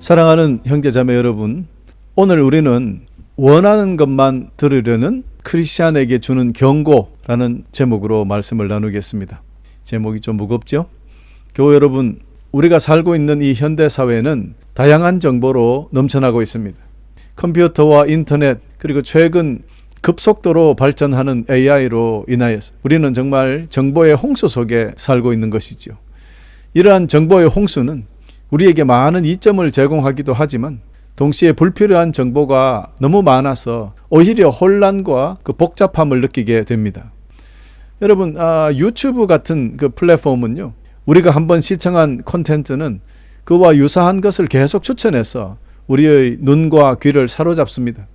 사랑하는 형제자매 여러분, 오늘 우리는 원하는 것만 들으려는 크리스찬에게 주는 경고라는 제목으로 말씀을 나누겠습니다. 제목이 좀 무겁죠? 교우 여러분, 우리가 살고 있는 이 현대사회는 다양한 정보로 넘쳐나고 있습니다. 컴퓨터와 인터넷, 그리고 최근 급속도로 발전하는 AI로 인하여서 우리는 정말 정보의 홍수 속에 살고 있는 것이죠. 이러한 정보의 홍수는 우리에게 많은 이점을 제공하기도 하지만 동시에 불필요한 정보가 너무 많아서 오히려 혼란과 그 복잡함을 느끼게 됩니다. 여러분, 유튜브 같은 그 플랫폼은요, 우리가 한번 시청한 콘텐츠는 그와 유사한 것을 계속 추천해서 우리의 눈과 귀를 사로잡습니다.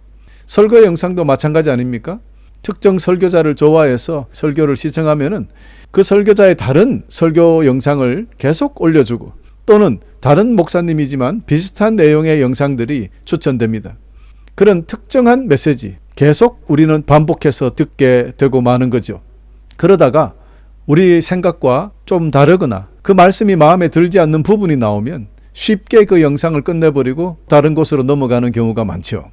설교 영상도 마찬가지 아닙니까? 특정 설교자를 좋아해서 설교를 시청하면은 그 설교자의 다른 설교 영상을 계속 올려주고, 또는 다른 목사님이지만 비슷한 내용의 영상들이 추천됩니다. 그런 특정한 메시지 계속 우리는 반복해서 듣게 되고 마는 거죠. 그러다가 우리 생각과 좀 다르거나 그 말씀이 마음에 들지 않는 부분이 나오면 쉽게 그 영상을 끝내버리고 다른 곳으로 넘어가는 경우가 많죠.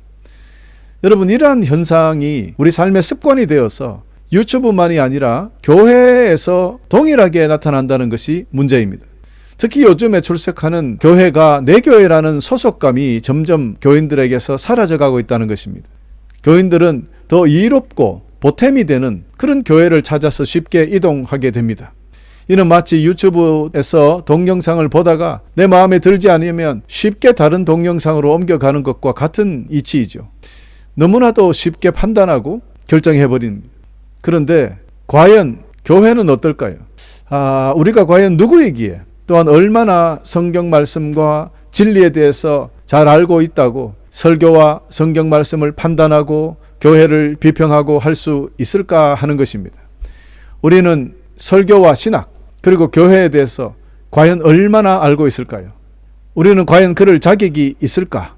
여러분, 이러한 현상이 우리 삶의 습관이 되어서 유튜브만이 아니라 교회에서 동일하게 나타난다는 것이 문제입니다. 특히 요즘에 출석하는 교회가 내 교회라는 소속감이 점점 교인들에게서 사라져가고 있다는 것입니다. 교인들은 더 이롭고 보탬이 되는 그런 교회를 찾아서 쉽게 이동하게 됩니다. 이는 마치 유튜브에서 동영상을 보다가 내 마음에 들지 않으면 쉽게 다른 동영상으로 옮겨가는 것과 같은 이치이죠. 너무나도 쉽게 판단하고 결정해버립니다. 그런데 과연 교회는 어떨까요? 우리가 과연 누구이기에, 또한 얼마나 성경 말씀과 진리에 대해서 잘 알고 있다고 설교와 성경 말씀을 판단하고 교회를 비평하고 할 수 있을까 하는 것입니다. 우리는 설교와 신학, 그리고 교회에 대해서 과연 얼마나 알고 있을까요? 우리는 과연 그럴 자격이 있을까?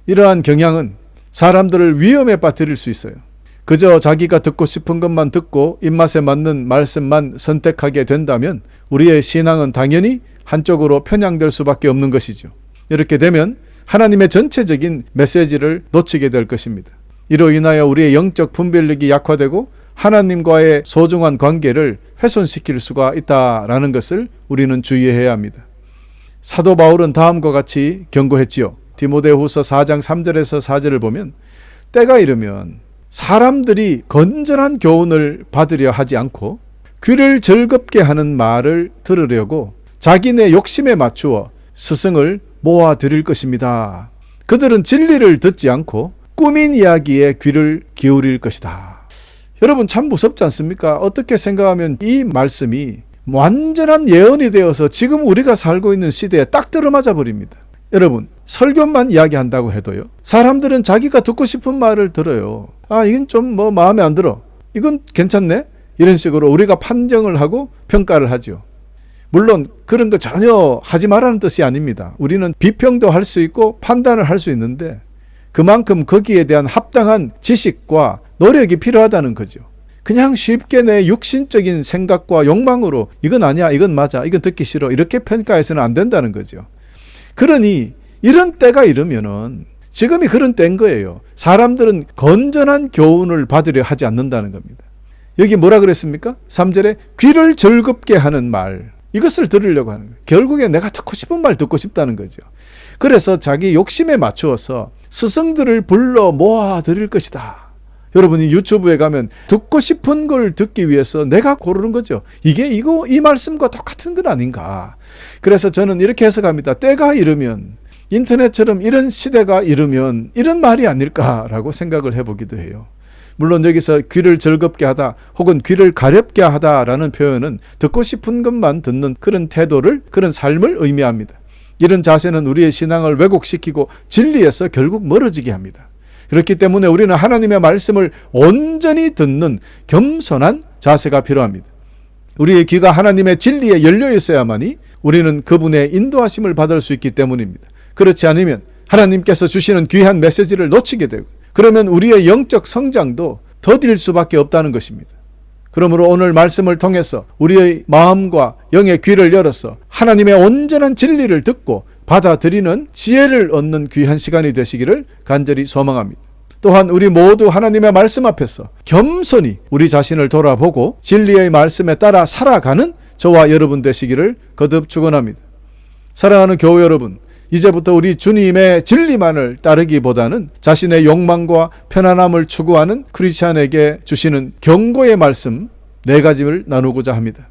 이러한 경향은 사람들을 위험에 빠뜨릴 수 있어요. 그저 자기가 듣고 싶은 것만 듣고 입맛에 맞는 말씀만 선택하게 된다면 우리의 신앙은 당연히 한쪽으로 편향될 수밖에 없는 것이죠. 이렇게 되면 하나님의 전체적인 메시지를 놓치게 될 것입니다. 이로 인하여 우리의 영적 분별력이 약화되고 하나님과의 소중한 관계를 훼손시킬 수가 있다라는 것을 우리는 주의해야 합니다. 사도 바울은 다음과 같이 경고했지요. 디모데후서 4장 3절에서 4절을 보면, 때가 이르면 사람들이 건전한 교훈을 받으려 하지 않고 귀를 즐겁게 하는 말을 들으려고 자기네 욕심에 맞추어 스승을 모아들일 것입니다. 그들은 진리를 듣지 않고 꾸민 이야기에 귀를 기울일 것이다. 여러분, 참 무섭지 않습니까? 어떻게 생각하면 이 말씀이 완전한 예언이 되어서 지금 우리가 살고 있는 시대에 딱 들어맞아 버립니다. 여러분, 설교만 이야기한다고 해도요, 사람들은 자기가 듣고 싶은 말을 들어요. 이건 좀 마음에 안 들어, 이건 괜찮네, 이런 식으로 우리가 판정을 하고 평가를 하죠. 물론 그런 거 전혀 하지 말라는 뜻이 아닙니다. 우리는 비평도 할 수 있고 판단을 할 수 있는데 그만큼 거기에 대한 합당한 지식과 노력이 필요하다는 거죠. 그냥 쉽게 내 육신적인 생각과 욕망으로 이건 아니야, 이건 맞아, 이건 듣기 싫어, 이렇게 평가해서는 안 된다는 거죠. 그러니 이런 때가 이르면은 지금이 그런 때인 거예요. 사람들은 건전한 교훈을 받으려 하지 않는다는 겁니다. 여기 뭐라 그랬습니까? 3절에 귀를 즐겁게 하는 말, 이것을 들으려고 하는 거예요. 결국에 내가 듣고 싶은 말 듣고 싶다는 거죠. 그래서 자기 욕심에 맞추어서 스승들을 불러 모아 드릴 것이다. 여러분이 유튜브에 가면 듣고 싶은 걸 듣기 위해서 내가 고르는 거죠. 이 말씀과 똑같은 건 아닌가. 그래서 저는 이렇게 해석합니다. 때가 이르면, 인터넷처럼 이런 시대가 이르면 이런 말이 아닐까라고 생각을 해보기도 해요. 물론 여기서 귀를 즐겁게 하다 혹은 귀를 가렵게 하다라는 표현은 듣고 싶은 것만 듣는 그런 태도를, 그런 삶을 의미합니다. 이런 자세는 우리의 신앙을 왜곡시키고 진리에서 결국 멀어지게 합니다. 그렇기 때문에 우리는 하나님의 말씀을 온전히 듣는 겸손한 자세가 필요합니다. 우리의 귀가 하나님의 진리에 열려 있어야만이 우리는 그분의 인도하심을 받을 수 있기 때문입니다. 그렇지 않으면 하나님께서 주시는 귀한 메시지를 놓치게 되고, 그러면 우리의 영적 성장도 더딜 수밖에 없다는 것입니다. 그러므로 오늘 말씀을 통해서 우리의 마음과 영의 귀를 열어서 하나님의 온전한 진리를 듣고 받아들이는 지혜를 얻는 귀한 시간이 되시기를 간절히 소망합니다. 또한 우리 모두 하나님의 말씀 앞에서 겸손히 우리 자신을 돌아보고 진리의 말씀에 따라 살아가는 저와 여러분 되시기를 거듭 축원합니다. 사랑하는 교회 여러분, 이제부터 우리 주님의 진리만을 따르기보다는 자신의 욕망과 편안함을 추구하는 크리스찬에게 주시는 경고의 말씀 4가지를 나누고자 합니다.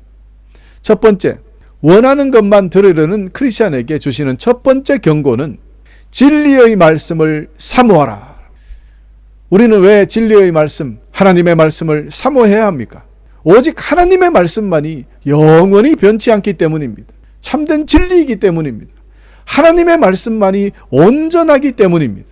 첫 번째, 원하는 것만 들으려는 크리스찬에게 주시는 첫 번째 경고는 진리의 말씀을 사모하라. 우리는 왜 진리의 말씀, 하나님의 말씀을 사모해야 합니까? 오직 하나님의 말씀만이 영원히 변치 않기 때문입니다. 참된 진리이기 때문입니다. 하나님의 말씀만이 온전하기 때문입니다.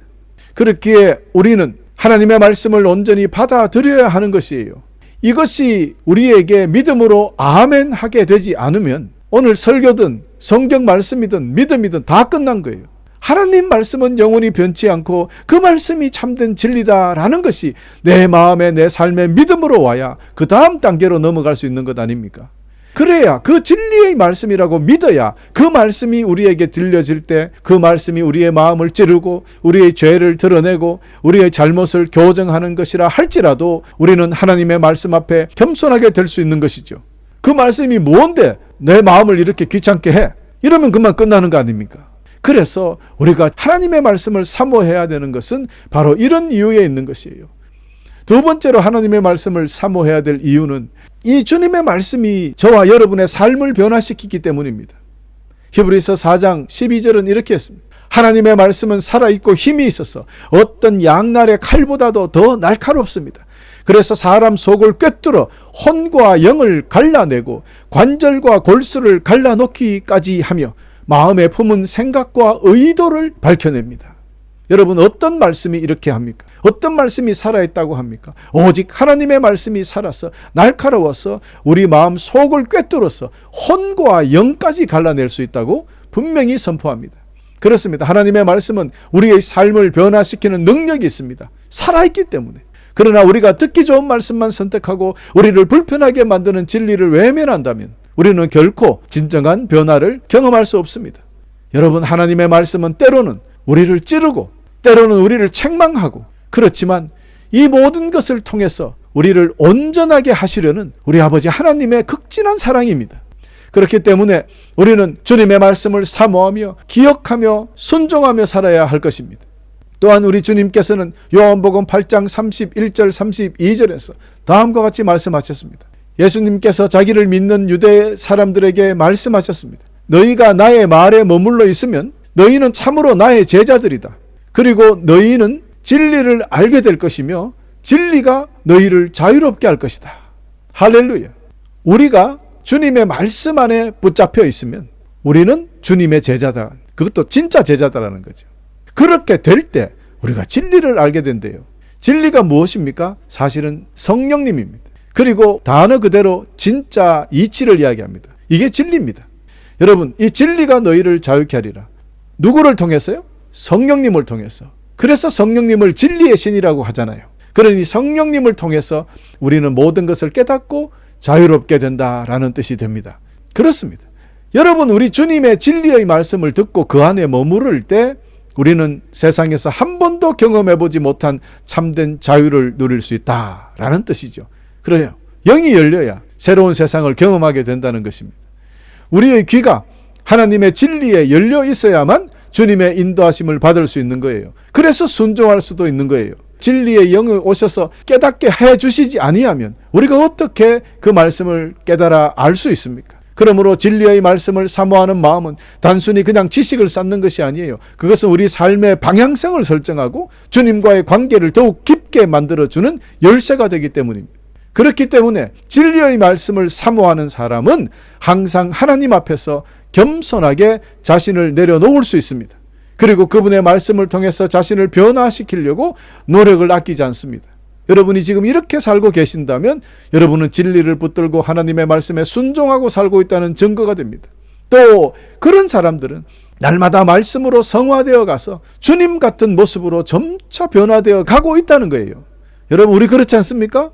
그렇기에 우리는 하나님의 말씀을 온전히 받아들여야 하는 것이에요. 이것이 우리에게 믿음으로 아멘 하게 되지 않으면 오늘 설교든 성경 말씀이든 믿음이든 다 끝난 거예요. 하나님 말씀은 영원히 변치 않고 그 말씀이 참된 진리다라는 것이 내 마음에 내 삶의 믿음으로 와야 그 다음 단계로 넘어갈 수 있는 것 아닙니까? 그래야 그 진리의 말씀이라고 믿어야 그 말씀이 우리에게 들려질 때 그 말씀이 우리의 마음을 찌르고 우리의 죄를 드러내고 우리의 잘못을 교정하는 것이라 할지라도 우리는 하나님의 말씀 앞에 겸손하게 될 수 있는 것이죠. 그 말씀이 뭔데 내 마음을 이렇게 귀찮게 해? 이러면 그만 끝나는 거 아닙니까? 그래서 우리가 하나님의 말씀을 사모해야 되는 것은 바로 이런 이유에 있는 것이에요. 두 번째로 하나님의 말씀을 사모해야 될 이유는 이 주님의 말씀이 저와 여러분의 삶을 변화시키기 때문입니다. 히브리서 4장 12절은 이렇게 했습니다. 하나님의 말씀은 살아있고 힘이 있어서 어떤 양날의 칼보다도 더 날카롭습니다. 그래서 사람 속을 꿰뚫어 혼과 영을 갈라내고 관절과 골수를 갈라놓기까지 하며 마음에 품은 생각과 의도를 밝혀냅니다. 여러분, 어떤 말씀이 이렇게 합니까? 어떤 말씀이 살아있다고 합니까? 오직 하나님의 말씀이 살아서 날카로워서 우리 마음 속을 꿰뚫어서 혼과 영까지 갈라낼 수 있다고 분명히 선포합니다. 그렇습니다. 하나님의 말씀은 우리의 삶을 변화시키는 능력이 있습니다. 살아있기 때문에. 그러나 우리가 듣기 좋은 말씀만 선택하고 우리를 불편하게 만드는 진리를 외면한다면 우리는 결코 진정한 변화를 경험할 수 없습니다. 여러분, 하나님의 말씀은 때로는 우리를 찌르고 때로는 우리를 책망하고 그렇지만 이 모든 것을 통해서 우리를 온전하게 하시려는 우리 아버지 하나님의 극진한 사랑입니다. 그렇기 때문에 우리는 주님의 말씀을 사모하며 기억하며 순종하며 살아야 할 것입니다. 또한 우리 주님께서는 요한복음 8장 31절 32절에서 다음과 같이 말씀하셨습니다. 예수님께서 자기를 믿는 유대 사람들에게 말씀하셨습니다. 너희가 나의 말에 머물러 있으면 너희는 참으로 나의 제자들이다. 그리고 너희는 진리를 알게 될 것이며 진리가 너희를 자유롭게 할 것이다. 할렐루야. 우리가 주님의 말씀 안에 붙잡혀 있으면 우리는 주님의 제자다. 그것도 진짜 제자다라는 거죠. 그렇게 될 때 우리가 진리를 알게 된대요. 진리가 무엇입니까? 사실은 성령님입니다. 그리고 단어 그대로 진짜 이치를 이야기합니다. 이게 진리입니다. 여러분, 이 진리가 너희를 자유케 하리라. 누구를 통해서요? 성령님을 통해서. 그래서 성령님을 진리의 신이라고 하잖아요. 그러니 성령님을 통해서 우리는 모든 것을 깨닫고 자유롭게 된다라는 뜻이 됩니다. 그렇습니다. 여러분, 우리 주님의 진리의 말씀을 듣고 그 안에 머무를 때 우리는 세상에서 한 번도 경험해보지 못한 참된 자유를 누릴 수 있다라는 뜻이죠. 그래요. 영이 열려야 새로운 세상을 경험하게 된다는 것입니다. 우리의 귀가 하나님의 진리에 열려 있어야만 주님의 인도하심을 받을 수 있는 거예요. 그래서 순종할 수도 있는 거예요. 진리의 영이 오셔서 깨닫게 해주시지 아니하면 우리가 어떻게 그 말씀을 깨달아 알 수 있습니까? 그러므로 진리의 말씀을 사모하는 마음은 단순히 그냥 지식을 쌓는 것이 아니에요. 그것은 우리 삶의 방향성을 설정하고 주님과의 관계를 더욱 깊게 만들어주는 열쇠가 되기 때문입니다. 그렇기 때문에 진리의 말씀을 사모하는 사람은 항상 하나님 앞에서 겸손하게 자신을 내려놓을 수 있습니다. 그리고 그분의 말씀을 통해서 자신을 변화시키려고 노력을 아끼지 않습니다. 여러분이 지금 이렇게 살고 계신다면 여러분은 진리를 붙들고 하나님의 말씀에 순종하고 살고 있다는 증거가 됩니다. 또 그런 사람들은 날마다 말씀으로 성화되어 가서 주님 같은 모습으로 점차 변화되어 가고 있다는 거예요. 여러분, 우리 그렇지 않습니까?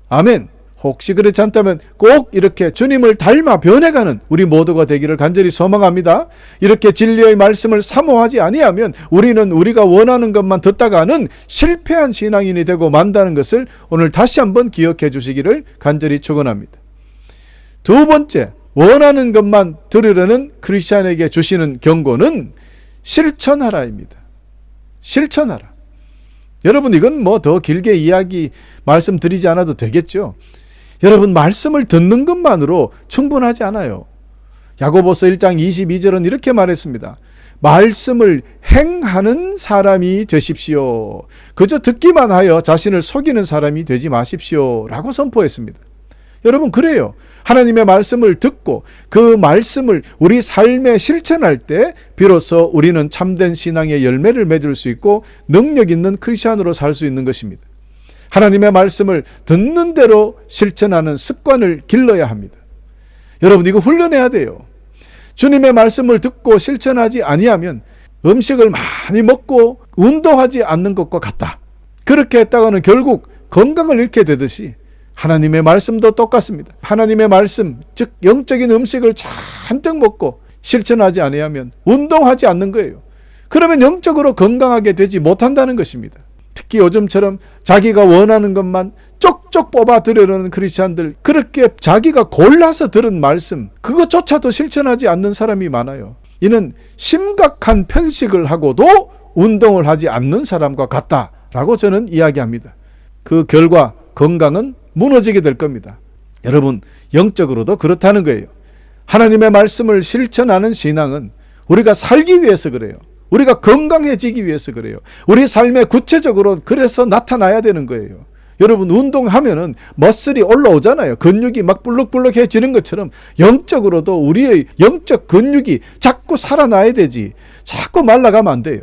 아멘. 혹시 그렇지 않다면 꼭 이렇게 주님을 닮아 변해가는 우리 모두가 되기를 간절히 소망합니다. 이렇게 진리의 말씀을 사모하지 아니하면 우리는 우리가 원하는 것만 듣다가는 실패한 신앙인이 되고 만다는 것을 오늘 다시 한번 기억해 주시기를 간절히 축원합니다. 두 번째, 원하는 것만 들으려는 크리스찬에게 주시는 경고는 실천하라입니다. 실천하라. 여러분, 이건 뭐 더 길게 말씀드리지 않아도 되겠죠. 여러분, 말씀을 듣는 것만으로 충분하지 않아요. 야고보서 1장 22절은 이렇게 말했습니다. 말씀을 행하는 사람이 되십시오. 그저 듣기만 하여 자신을 속이는 사람이 되지 마십시오. 라고 선포했습니다. 여러분, 그래요. 하나님의 말씀을 듣고 그 말씀을 우리 삶에 실천할 때 비로소 우리는 참된 신앙의 열매를 맺을 수 있고 능력 있는 크리스찬으로 살 수 있는 것입니다. 하나님의 말씀을 듣는 대로 실천하는 습관을 길러야 합니다. 여러분, 이거 훈련해야 돼요. 주님의 말씀을 듣고 실천하지 아니하면 음식을 많이 먹고 운동하지 않는 것과 같다. 그렇게 했다가는 결국 건강을 잃게 되듯이 하나님의 말씀도 똑같습니다. 하나님의 말씀, 즉 영적인 음식을 잔뜩 먹고 실천하지 아니하면 운동하지 않는 거예요. 그러면 영적으로 건강하게 되지 못한다는 것입니다. 특히 요즘처럼 자기가 원하는 것만 쪽쪽 뽑아 들으려는 크리스찬들, 그렇게 자기가 골라서 들은 말씀, 그것조차도 실천하지 않는 사람이 많아요. 이는 심각한 편식을 하고도 운동을 하지 않는 사람과 같다라고 저는 이야기합니다. 그 결과 건강은 무너지게 될 겁니다. 여러분, 영적으로도 그렇다는 거예요. 하나님의 말씀을 실천하는 신앙은 우리가 살기 위해서 그래요. 우리가 건강해지기 위해서 그래요. 우리 삶에 구체적으로 그래서 나타나야 되는 거예요. 여러분, 운동하면은 머슬이 올라오잖아요. 근육이 막 불룩불룩해지는 것처럼 영적으로도 우리의 영적 근육이 자꾸 살아나야 되지, 자꾸 말라가면 안 돼요.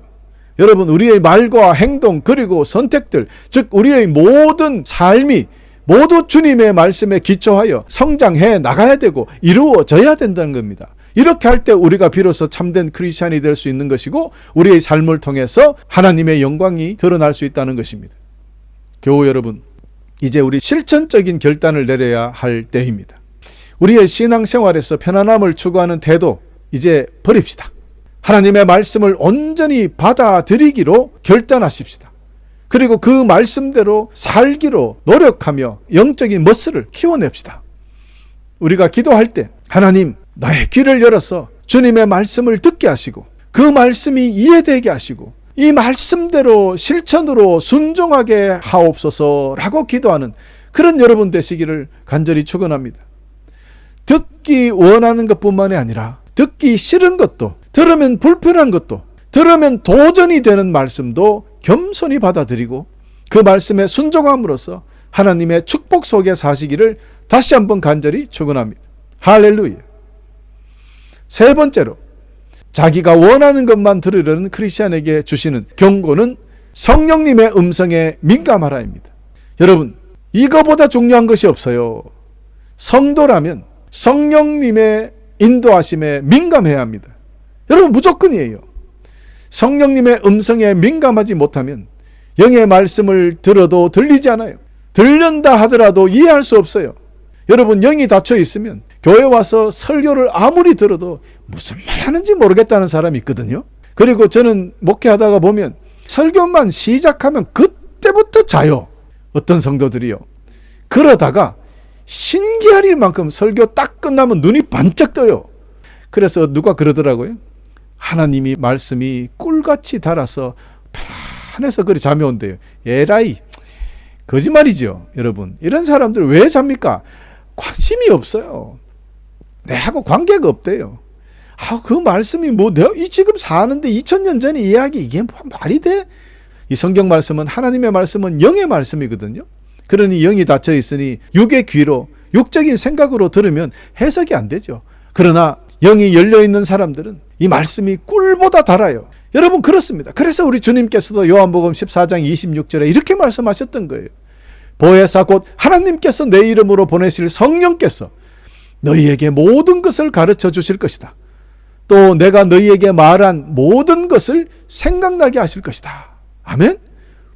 여러분, 우리의 말과 행동 그리고 선택들, 즉 우리의 모든 삶이 모두 주님의 말씀에 기초하여 성장해 나가야 되고 이루어져야 된다는 겁니다. 이렇게 할 때 우리가 비로소 참된 크리스찬이 될 수 있는 것이고 우리의 삶을 통해서 하나님의 영광이 드러날 수 있다는 것입니다. 교우 여러분, 이제 우리 실천적인 결단을 내려야 할 때입니다. 우리의 신앙생활에서 편안함을 추구하는 태도 이제 버립시다. 하나님의 말씀을 온전히 받아들이기로 결단하십시다. 그리고 그 말씀대로 살기로 노력하며 영적인 머슬을 키워냅시다. 우리가 기도할 때 하나님, 나의 귀를 열어서 주님의 말씀을 듣게 하시고 그 말씀이 이해되게 하시고 이 말씀대로 실천으로 순종하게 하옵소서라고 기도하는 그런 여러분 되시기를 간절히 축원합니다. 듣기 원하는 것뿐만이 아니라 듣기 싫은 것도, 들으면 불편한 것도, 들으면 도전이 되는 말씀도 겸손히 받아들이고 그 말씀에 순종함으로써 하나님의 축복 속에 사시기를 다시 한번 간절히 축원합니다. 할렐루야. 세 번째로, 자기가 원하는 것만 들으려는 크리스찬에게 주시는 경고는 성령님의 음성에 민감하라입니다. 여러분, 이거보다 중요한 것이 없어요. 성도라면 성령님의 인도하심에 민감해야 합니다. 여러분, 무조건이에요. 성령님의 음성에 민감하지 못하면 영의 말씀을 들어도 들리지 않아요. 들린다 하더라도 이해할 수 없어요. 여러분, 영이 닫혀 있으면 교회 와서 설교를 아무리 들어도 무슨 말 하는지 모르겠다는 사람이 있거든요. 그리고 저는 목회하다가 보면 설교만 시작하면 그때부터 자요. 어떤 성도들이요. 그러다가 신기할 만큼 설교 딱 끝나면 눈이 반짝 떠요. 그래서 누가 그러더라고요. 하나님이 말씀이 꿀같이 달아서 편안해서 그리 잠이 온대요. 에라이, 거짓말이죠. 여러분, 이런 사람들 왜 잡니까? 관심이 없어요. 내하고 관계가 없대요. 그 말씀이 뭐 내가 지금 사는데 2000년 전에 이야기 이게 뭐 말이 돼? 이 성경 말씀은, 하나님의 말씀은 영의 말씀이거든요. 그러니 영이 닫혀 있으니 육의 귀로, 육적인 생각으로 들으면 해석이 안 되죠. 그러나 영이 열려있는 사람들은 이 말씀이 꿀보다 달아요. 여러분, 그렇습니다. 그래서 우리 주님께서도 요한복음 14장 26절에 이렇게 말씀하셨던 거예요. 보혜사 곧 하나님께서 내 이름으로 보내실 성령께서 너희에게 모든 것을 가르쳐 주실 것이다. 또 내가 너희에게 말한 모든 것을 생각나게 하실 것이다. 아멘?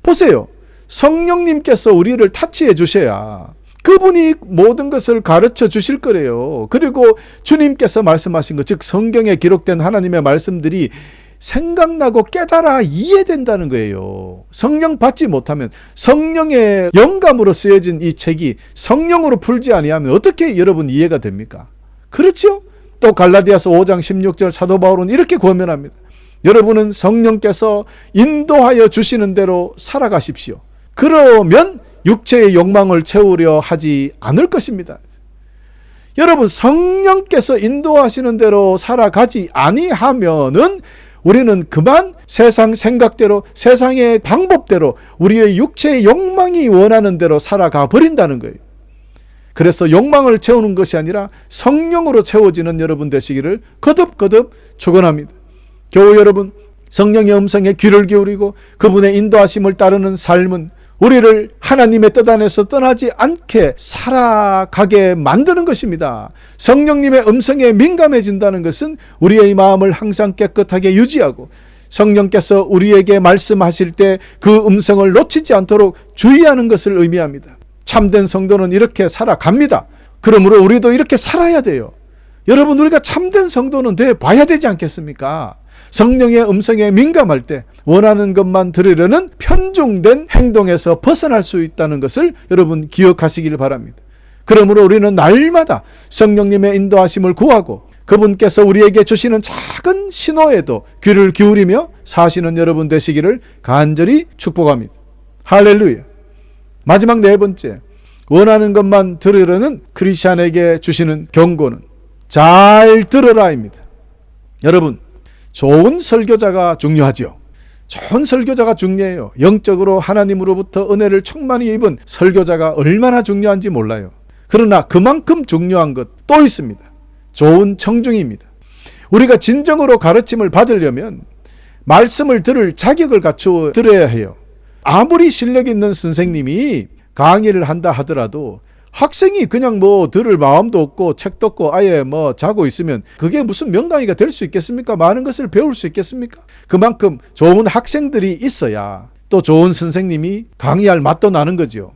보세요. 성령님께서 우리를 타치해 주셔야 그분이 모든 것을 가르쳐 주실 거래요. 그리고 주님께서 말씀하신 것, 즉 성경에 기록된 하나님의 말씀들이 생각나고 깨달아 이해된다는 거예요. 성령 받지 못하면, 성령의 영감으로 쓰여진 이 책이 성령으로 풀지 아니하면 어떻게 여러분 이해가 됩니까? 그렇죠? 또 갈라디아서 5장 16절 사도 바울은 이렇게 권면합니다. 여러분은 성령께서 인도하여 주시는 대로 살아가십시오. 그러면 육체의 욕망을 채우려 하지 않을 것입니다. 여러분, 성령께서 인도하시는 대로 살아가지 아니하면은 우리는 그만 세상 생각대로, 세상의 방법대로, 우리의 육체의 욕망이 원하는 대로 살아가 버린다는 거예요. 그래서 욕망을 채우는 것이 아니라 성령으로 채워지는 여러분 되시기를 거듭거듭 축원합니다. 교우 여러분, 성령의 음성에 귀를 기울이고 그분의 인도하심을 따르는 삶은 우리를 하나님의 뜻 안에서 떠나지 않게 살아가게 만드는 것입니다. 성령님의 음성에 민감해진다는 것은 우리의 마음을 항상 깨끗하게 유지하고 성령께서 우리에게 말씀하실 때 그 음성을 놓치지 않도록 주의하는 것을 의미합니다. 참된 성도는 이렇게 살아갑니다. 그러므로 우리도 이렇게 살아야 돼요. 여러분, 우리가 참된 성도는 돼 봐야 되지 않겠습니까? 성령의 음성에 민감할 때 원하는 것만 들으려는 편중된 행동에서 벗어날 수 있다는 것을 여러분 기억하시길 바랍니다. 그러므로 우리는 날마다 성령님의 인도하심을 구하고 그분께서 우리에게 주시는 작은 신호에도 귀를 기울이며 사시는 여러분 되시기를 간절히 축복합니다. 할렐루야. 마지막 네 번째, 원하는 것만 들으려는 크리스찬에게 주시는 경고는 잘 들으라입니다. 여러분, 좋은 설교자가 중요하죠. 좋은 설교자가 중요해요. 영적으로 하나님으로부터 은혜를 충만히 입은 설교자가 얼마나 중요한지 몰라요. 그러나 그만큼 중요한 것 또 있습니다. 좋은 청중입니다. 우리가 진정으로 가르침을 받으려면 말씀을 들을 자격을 갖추어 들어야 해요. 아무리 실력 있는 선생님이 강의를 한다 하더라도 학생이 그냥 들을 마음도 없고 책도 없고 아예 자고 있으면 그게 무슨 명강의가 될 수 있겠습니까? 많은 것을 배울 수 있겠습니까? 그만큼 좋은 학생들이 있어야 또 좋은 선생님이 강의할 맛도 나는 거죠.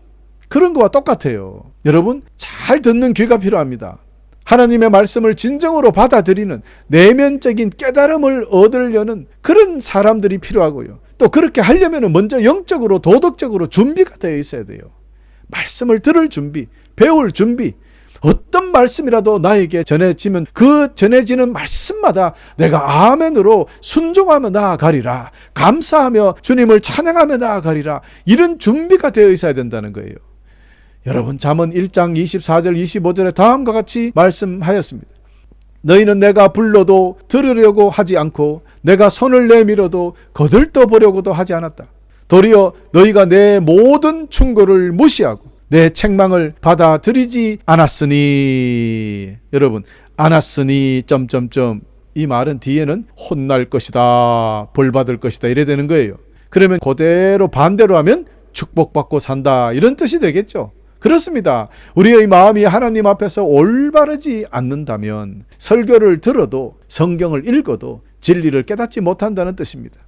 그런 거와 똑같아요. 여러분, 잘 듣는 귀가 필요합니다. 하나님의 말씀을 진정으로 받아들이는 내면적인 깨달음을 얻으려는 그런 사람들이 필요하고요. 또 그렇게 하려면 먼저 영적으로 도덕적으로 준비가 되어 있어야 돼요. 말씀을 들을 준비, 배울 준비, 어떤 말씀이라도 나에게 전해지면 그 전해지는 말씀마다 내가 아멘으로 순종하며 나아가리라, 감사하며 주님을 찬양하며 나아가리라, 이런 준비가 되어 있어야 된다는 거예요. 여러분, 잠언 1장 24절 25절에 다음과 같이 말씀하였습니다. 너희는 내가 불러도 들으려고 하지 않고 내가 손을 내밀어도 거들떠 보려고도 하지 않았다. 도리어 너희가 내 모든 충고를 무시하고 내 책망을 받아들이지 않았으니. 여러분, 않았으니 이 말은 뒤에는 혼날 것이다, 벌 받을 것이다 이래 되는 거예요. 그러면 그대로 반대로 하면 축복받고 산다 이런 뜻이 되겠죠. 그렇습니다. 우리의 마음이 하나님 앞에서 올바르지 않는다면 설교를 들어도 성경을 읽어도 진리를 깨닫지 못한다는 뜻입니다.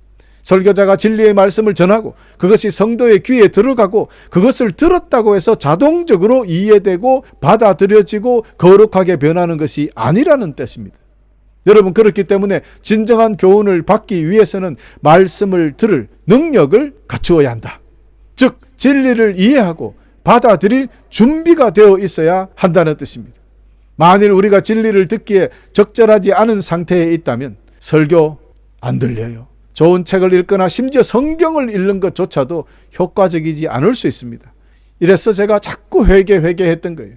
설교자가 진리의 말씀을 전하고 그것이 성도의 귀에 들어가고 그것을 들었다고 해서 자동적으로 이해되고 받아들여지고 거룩하게 변하는 것이 아니라는 뜻입니다. 여러분, 그렇기 때문에 진정한 교훈을 받기 위해서는 말씀을 들을 능력을 갖추어야 한다. 즉 진리를 이해하고 받아들일 준비가 되어 있어야 한다는 뜻입니다. 만일 우리가 진리를 듣기에 적절하지 않은 상태에 있다면 설교 안 들려요. 좋은 책을 읽거나 심지어 성경을 읽는 것조차도 효과적이지 않을 수 있습니다. 이래서 제가 자꾸 회개했던 거예요.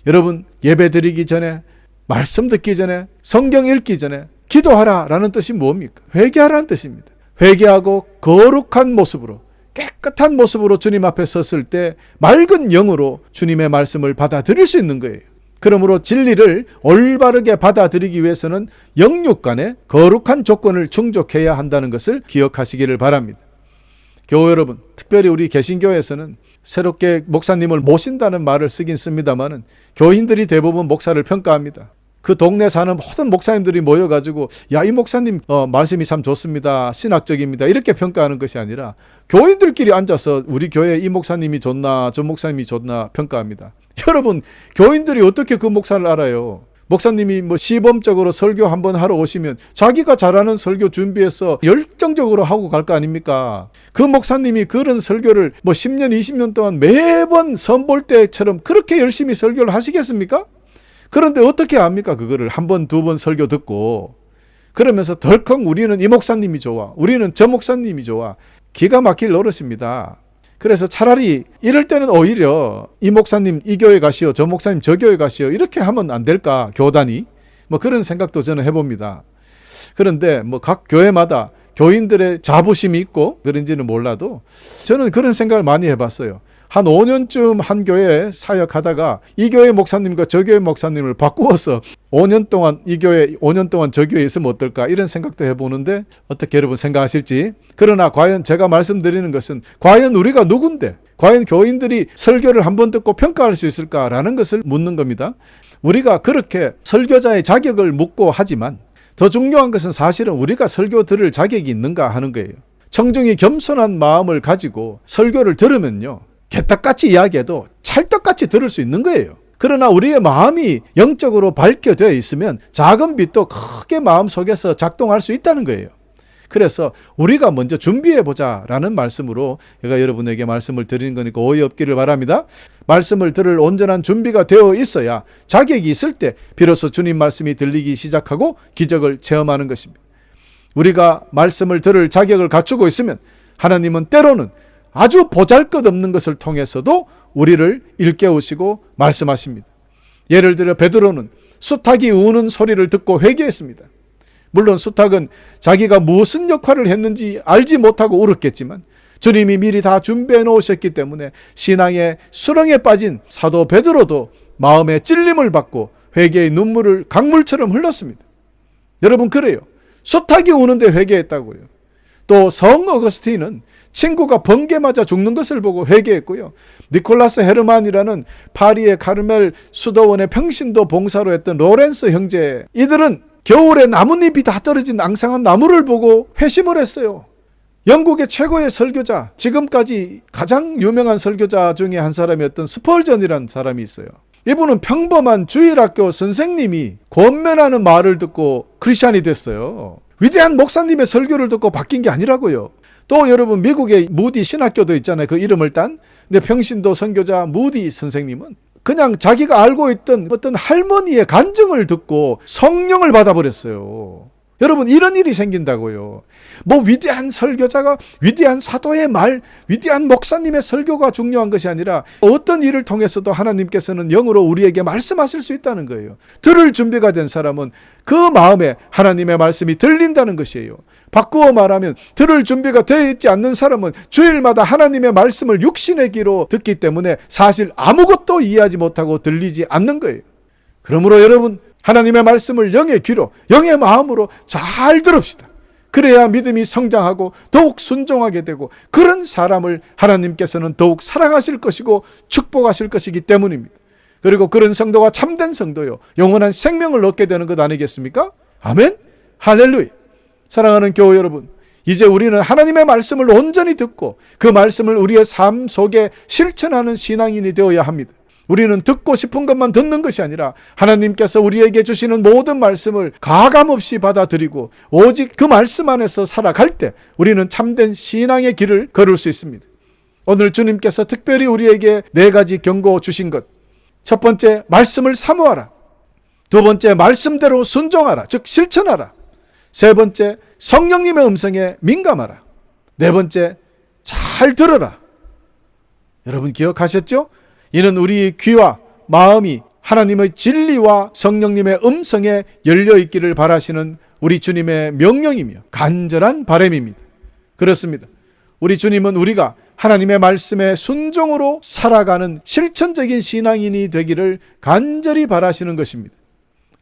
여러분, 예배 드리기 전에, 말씀 듣기 전에, 성경 읽기 전에 기도하라 라는 뜻이 뭡니까? 회개하라는 뜻입니다. 회개하고 거룩한 모습으로, 깨끗한 모습으로 주님 앞에 섰을 때 맑은 영으로 주님의 말씀을 받아들일 수 있는 거예요. 그러므로 진리를 올바르게 받아들이기 위해서는 영육 간의 거룩한 조건을 충족해야 한다는 것을 기억하시기를 바랍니다. 교우 여러분, 특별히 우리 개신교에서는 새롭게 목사님을 모신다는 말을 쓰긴 씁니다만 교인들이 대부분 목사를 평가합니다. 그 동네 사는 모든 목사님들이 모여가지고 야, 이 목사님 말씀이 참 좋습니다, 신학적입니다 이렇게 평가하는 것이 아니라 교인들끼리 앉아서 우리 교회 이 목사님이 좋나 저 목사님이 좋나 평가합니다. 여러분, 교인들이 어떻게 그 목사를 알아요? 목사님이 시범적으로 설교 한번 하러 오시면 자기가 잘하는 설교 준비해서 열정적으로 하고 갈 거 아닙니까? 그 목사님이 그런 설교를 10년, 20년 동안 매번 선볼 때처럼 그렇게 열심히 설교를 하시겠습니까? 그런데 어떻게 합니까? 그거를 한 번, 두 번 설교 듣고 그러면서 덜컥 우리는 이 목사님이 좋아, 우리는 저 목사님이 좋아. 기가 막힐 노릇입니다. 그래서 차라리 이럴 때는 오히려 이 목사님 이 교회 가시오, 저 목사님 저 교회 가시오, 이렇게 하면 안 될까, 교단이? 그런 생각도 저는 해봅니다. 그런데 각 교회마다 교인들의 자부심이 있고 그런지는 몰라도 저는 그런 생각을 많이 해봤어요. 한 5년쯤 한 교회에 사역하다가 이 교회 목사님과 저 교회 목사님을 바꾸어서 5년 동안 이 교회, 5년 동안 저 교회에 있으면 어떨까, 이런 생각도 해보는데 어떻게 여러분 생각하실지. 그러나 과연 제가 말씀드리는 것은 과연 우리가 누군데, 과연 교인들이 설교를 한번 듣고 평가할 수 있을까라는 것을 묻는 겁니다. 우리가 그렇게 설교자의 자격을 묻고 하지만 더 중요한 것은 사실은 우리가 설교 들을 자격이 있는가 하는 거예요. 청중이 겸손한 마음을 가지고 설교를 들으면요, 개떡같이 이야기해도 찰떡같이 들을 수 있는 거예요. 그러나 우리의 마음이 영적으로 밝혀되어 있으면 작은 빛도 크게 마음속에서 작동할 수 있다는 거예요. 그래서 우리가 먼저 준비해보자 라는 말씀으로 제가 여러분에게 말씀을 드리는 거니까 오해 없기를 바랍니다. 말씀을 들을 온전한 준비가 되어 있어야 자격이 있을 때 비로소 주님 말씀이 들리기 시작하고 기적을 체험하는 것입니다. 우리가 말씀을 들을 자격을 갖추고 있으면 하나님은 때로는 아주 보잘것없는 것을 통해서도 우리를 일깨우시고 말씀하십니다. 예를 들어 베드로는 수탉이 우는 소리를 듣고 회개했습니다. 물론 수탉은 자기가 무슨 역할을 했는지 알지 못하고 울었겠지만 주님이 미리 다 준비해 놓으셨기 때문에 신앙의 수렁에 빠진 사도 베드로도 마음의 찔림을 받고 회개의 눈물을 강물처럼 흘렸습니다. 여러분, 그래요. 수탉이 우는데 회개했다고요. 또 성 어거스틴은 친구가 번개 맞아 죽는 것을 보고 회개했고요. 니콜라스 헤르만이라는 파리의 카르멜 수도원의 평신도 봉사로 했던 로렌스 형제, 이들은 겨울에 나뭇잎이 다 떨어진 앙상한 나무를 보고 회심을 했어요. 영국의 최고의 설교자, 지금까지 가장 유명한 설교자 중에 한 사람이었던 스펄전이라는 사람이 있어요. 이분은 평범한 주일학교 선생님이 권면하는 말을 듣고 크리스찬이 됐어요. 위대한 목사님의 설교를 듣고 바뀐 게 아니라고요. 또 여러분, 미국의 무디 신학교도 있잖아요. 그 이름을 딴. 근데 평신도 선교자 무디 선생님은 그냥 자기가 알고 있던 어떤 할머니의 간증을 듣고 성령을 받아버렸어요. 여러분, 이런 일이 생긴다고요. 위대한 설교자가, 위대한 사도의 말, 위대한 목사님의 설교가 중요한 것이 아니라 어떤 일을 통해서도 하나님께서는 영으로 우리에게 말씀하실 수 있다는 거예요. 들을 준비가 된 사람은 그 마음에 하나님의 말씀이 들린다는 것이에요. 바꾸어 말하면 들을 준비가 되어 있지 않는 사람은 주일마다 하나님의 말씀을 육신의 귀로 듣기 때문에 사실 아무것도 이해하지 못하고 들리지 않는 거예요. 그러므로 여러분, 하나님의 말씀을 영의 귀로, 영의 마음으로 잘 들읍시다. 그래야 믿음이 성장하고 더욱 순종하게 되고 그런 사람을 하나님께서는 더욱 사랑하실 것이고 축복하실 것이기 때문입니다. 그리고 그런 성도가 참된 성도요, 영원한 생명을 얻게 되는 것 아니겠습니까? 아멘? 할렐루야. 사랑하는 교회 여러분, 이제 우리는 하나님의 말씀을 온전히 듣고 그 말씀을 우리의 삶 속에 실천하는 신앙인이 되어야 합니다. 우리는 듣고 싶은 것만 듣는 것이 아니라 하나님께서 우리에게 주시는 모든 말씀을 가감없이 받아들이고 오직 그 말씀 안에서 살아갈 때 우리는 참된 신앙의 길을 걸을 수 있습니다. 오늘 주님께서 특별히 우리에게 4가지 경고 주신 것. 첫 번째, 말씀을 사모하라. 두 번째, 말씀대로 순종하라. 즉 실천하라. 세 번째, 성령님의 음성에 민감하라. 네 번째, 잘 들어라. 여러분 기억하셨죠? 이는 우리 귀와 마음이 하나님의 진리와 성령님의 음성에 열려있기를 바라시는 우리 주님의 명령이며 간절한 바람입니다. 그렇습니다. 우리 주님은 우리가 하나님의 말씀에 순종으로 살아가는 실천적인 신앙인이 되기를 간절히 바라시는 것입니다.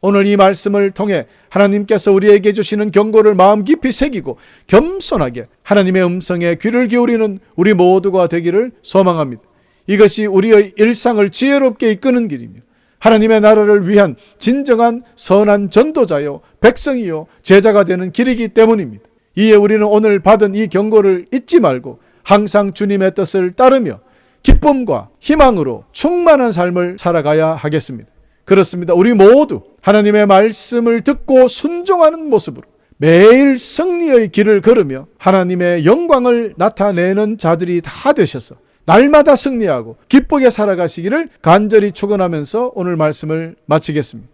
오늘 이 말씀을 통해 하나님께서 우리에게 주시는 경고를 마음 깊이 새기고 겸손하게 하나님의 음성에 귀를 기울이는 우리 모두가 되기를 소망합니다. 이것이 우리의 일상을 지혜롭게 이끄는 길이며 하나님의 나라를 위한 진정한 선한 전도자요, 백성이요, 제자가 되는 길이기 때문입니다. 이에 우리는 오늘 받은 이 경고를 잊지 말고 항상 주님의 뜻을 따르며 기쁨과 희망으로 충만한 삶을 살아가야 하겠습니다. 그렇습니다. 우리 모두 하나님의 말씀을 듣고 순종하는 모습으로 매일 승리의 길을 걸으며 하나님의 영광을 나타내는 자들이 다 되셔서 날마다 승리하고 기쁘게 살아가시기를 간절히 축원하면서 오늘 말씀을 마치겠습니다.